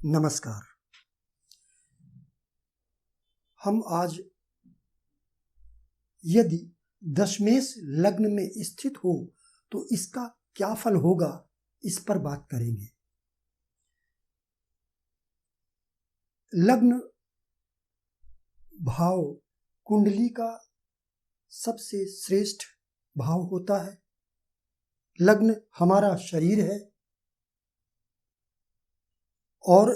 नमस्कार। हम आज यदि दशमेश लग्न में स्थित हो तो इसका क्या फल होगा, इस पर बात करेंगे। लग्न भाव कुंडली का सबसे श्रेष्ठ भाव होता है। लग्न हमारा शरीर है और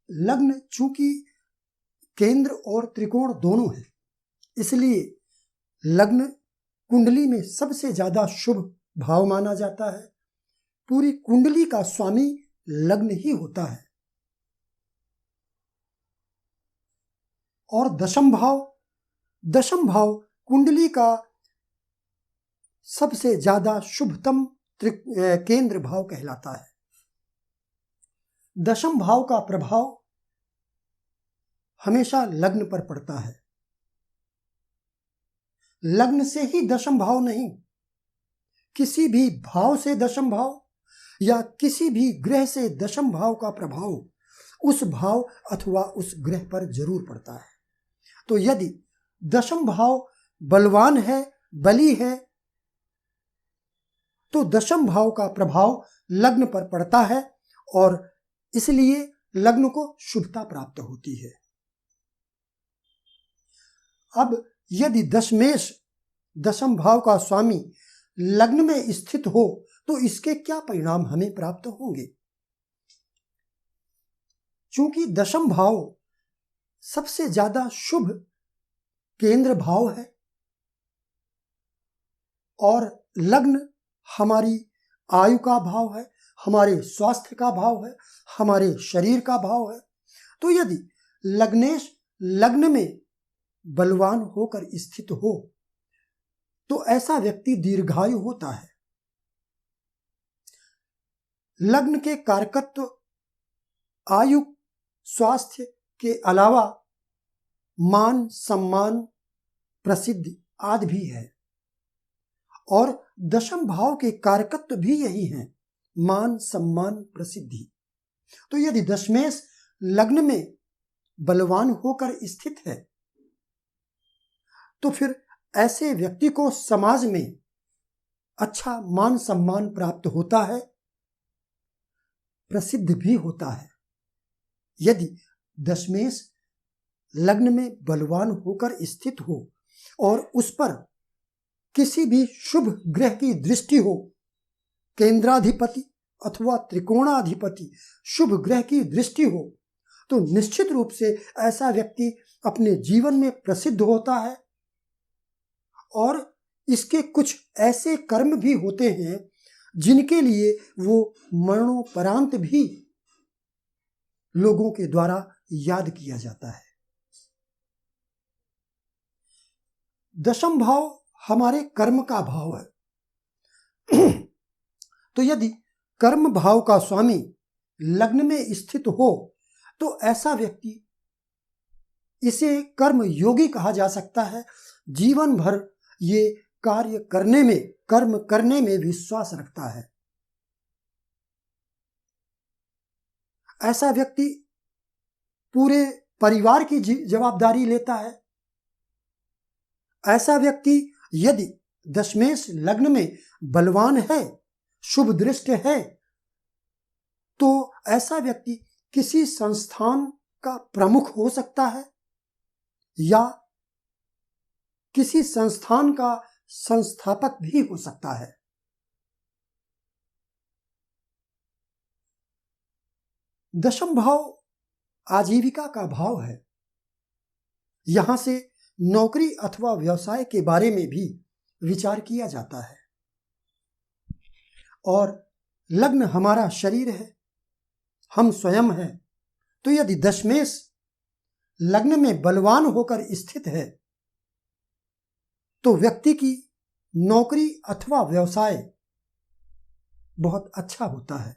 लग्न चूंकि केंद्र और त्रिकोण दोनों है, इसलिए लग्न कुंडली में सबसे ज्यादा शुभ भाव माना जाता है। पूरी कुंडली का स्वामी लग्न ही होता है। और दशम भाव कुंडली का सबसे ज्यादा शुभतम केंद्र भाव कहलाता है। दशम भाव का प्रभाव हमेशा लग्न पर पड़ता है। लग्न से ही दशम भाव नहीं, किसी भी भाव से दशम भाव या किसी भी ग्रह से दशम भाव का प्रभाव उस भाव अथवा उस ग्रह पर जरूर पड़ता है। तो यदि दशम भाव बलवान है, बली है, तो दशम भाव का प्रभाव लग्न पर पड़ता है और इसलिए लग्न को शुभता प्राप्त होती है। अब यदि दशमेश दशम भाव का स्वामी लग्न में स्थित हो तो इसके क्या परिणाम हमें प्राप्त होंगे। चूंकि दशम भाव सबसे ज्यादा शुभ केंद्र भाव है और लग्न हमारी आयु का भाव है, हमारे स्वास्थ्य का भाव है, हमारे शरीर का भाव है, तो यदि लग्नेश लग्न में बलवान होकर स्थित हो तो ऐसा व्यक्ति दीर्घायु होता है। लग्न के कारकत्व आयु, स्वास्थ्य के अलावा मान, सम्मान, प्रसिद्धि आदि भी है और दशम भाव के कारकत्व भी यही हैं, मान, सम्मान, प्रसिद्धि। तो यदि दशमेश लग्न में बलवान होकर स्थित है तो फिर ऐसे व्यक्ति को समाज में अच्छा मान सम्मान प्राप्त होता है, प्रसिद्ध भी होता है। यदि दशमेश लग्न में बलवान होकर स्थित हो और उस पर किसी भी शुभ ग्रह की दृष्टि हो, केंद्राधिपति अथवा त्रिकोणाधिपति शुभ ग्रह की दृष्टि हो, तो निश्चित रूप से ऐसा व्यक्ति अपने जीवन में प्रसिद्ध होता है और इसके कुछ ऐसे कर्म भी होते हैं जिनके लिए वो मरणोपरांत भी लोगों के द्वारा याद किया जाता है। दशम भाव हमारे कर्म का भाव है। तो यदि कर्म भाव का स्वामी लग्न में स्थित हो तो ऐसा व्यक्ति, इसे कर्म योगी कहा जा सकता है। जीवन भर ये कार्य करने में, कर्म करने में विश्वास रखता है। ऐसा व्यक्ति पूरे परिवार की जवाबदारी लेता है। ऐसा व्यक्ति यदि दशमेश लग्न में बलवान है, शुभ दृष्ट है, तो ऐसा व्यक्ति किसी संस्थान का प्रमुख हो सकता है या किसी संस्थान का संस्थापक भी हो सकता है। दशम भाव आजीविका का भाव है। यहां से नौकरी अथवा व्यवसाय के बारे में भी विचार किया जाता है। और लग्न हमारा शरीर है, हम स्वयं हैं। तो यदि दशमेश लग्न में बलवान होकर स्थित है तो व्यक्ति की नौकरी अथवा व्यवसाय बहुत अच्छा होता है।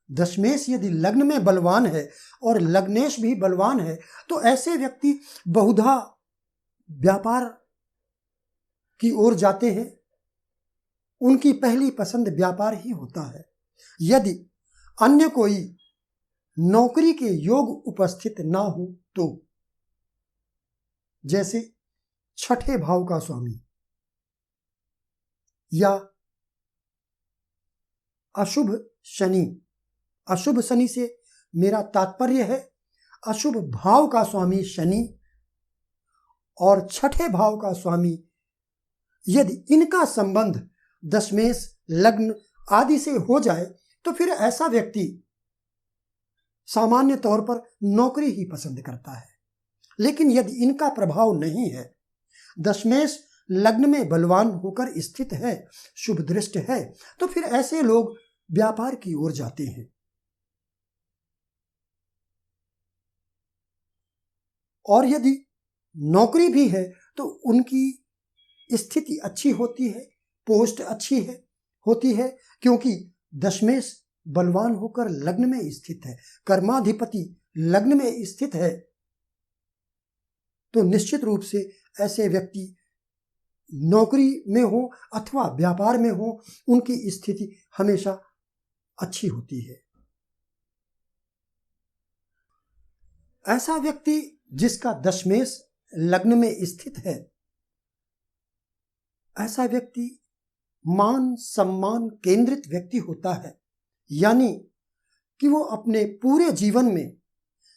दशमेश यदि लग्न में बलवान है और लग्नेश भी बलवान है तो ऐसे व्यक्ति बहुधा व्यापार की ओर जाते हैं। उनकी पहली पसंद व्यापार ही होता है। यदि अन्य कोई नौकरी के योग उपस्थित ना हो तो, जैसे छठे भाव का स्वामी या अशुभ शनि। अशुभ शनि से मेरा तात्पर्य है अशुभ भाव का स्वामी शनि और छठे भाव का स्वामी, यदि इनका संबंध दशमेश, लग्न आदि से हो जाए तो फिर ऐसा व्यक्ति सामान्य तौर पर नौकरी ही पसंद करता है। लेकिन यदि इनका प्रभाव नहीं है, दशमेश लग्न में बलवान होकर स्थित है, शुभ दृष्ट है, तो फिर ऐसे लोग व्यापार की ओर जाते हैं। और यदि नौकरी भी है तो उनकी स्थिति अच्छी होती है, पोस्ट अच्छी होती है, क्योंकि दशमेश बलवान होकर लग्न में स्थित है, कर्माधिपति लग्न में स्थित है। तो निश्चित रूप से ऐसे व्यक्ति नौकरी में हो अथवा व्यापार में हो, उनकी स्थिति हमेशा अच्छी होती है। ऐसा व्यक्ति जिसका दशमेश लग्न में स्थित है, ऐसा व्यक्ति मान सम्मान केंद्रित व्यक्ति होता है, यानी कि वो अपने पूरे जीवन में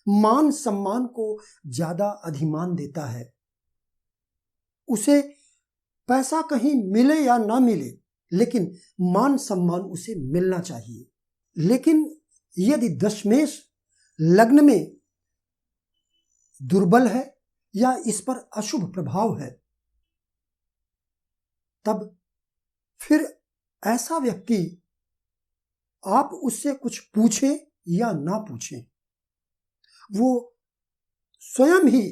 मान सम्मान को ज्यादा अधिमान देता है। उसे पैसा कहीं मिले या ना मिले, लेकिन मान सम्मान उसे मिलना चाहिए। लेकिन यदि दशमेश लग्न में दुर्बल है या इस पर अशुभ प्रभाव है, तब फिर ऐसा व्यक्ति आप उससे कुछ पूछें या ना पूछें, वो स्वयं ही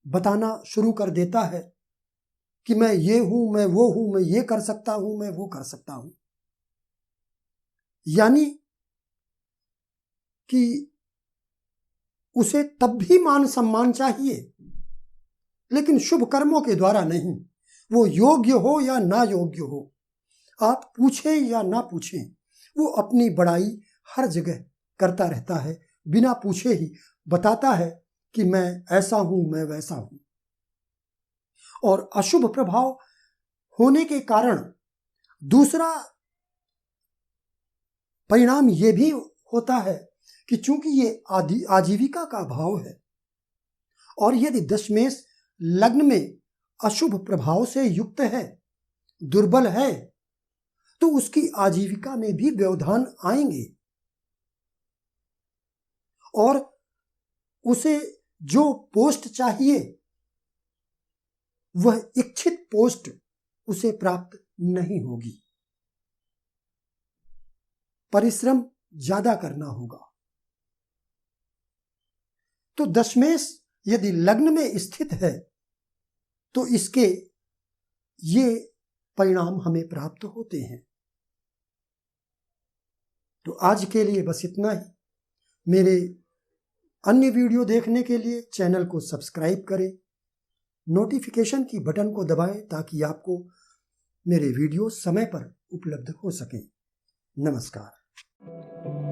बताना शुरू कर देता है कि मैं ये हूं, मैं वो हूं, मैं ये कर सकता हूं, मैं वो कर सकता हूं। यानी कि उसे तब भी मान सम्मान चाहिए, लेकिन शुभ कर्मों के द्वारा नहीं। वो योग्य हो या ना योग्य हो, आप पूछें या ना पूछें, वो अपनी बड़ाई हर जगह करता रहता है, बिना पूछे ही बताता है कि मैं ऐसा हूं, मैं वैसा हूं। और अशुभ प्रभाव होने के कारण दूसरा परिणाम यह भी होता है कि चूंकि ये आजीविका का भाव है, और यदि दशमेश लग्न में अशुभ प्रभाव से युक्त है, दुर्बल है, तो उसकी आजीविका में भी व्यवधान आएंगे और उसे जो पोस्ट चाहिए वह इच्छित पोस्ट उसे प्राप्त नहीं होगी। परिश्रम ज्यादा करना होगा। तो दशमेश यदि लग्न में स्थित है तो इसके ये परिणाम हमें प्राप्त होते हैं। तो आज के लिए बस इतना ही। मेरे अन्य वीडियो देखने के लिए चैनल को सब्सक्राइब करें, नोटिफिकेशन की बटन को दबाएं ताकि आपको मेरे वीडियो समय पर उपलब्ध हो सकें। नमस्कार।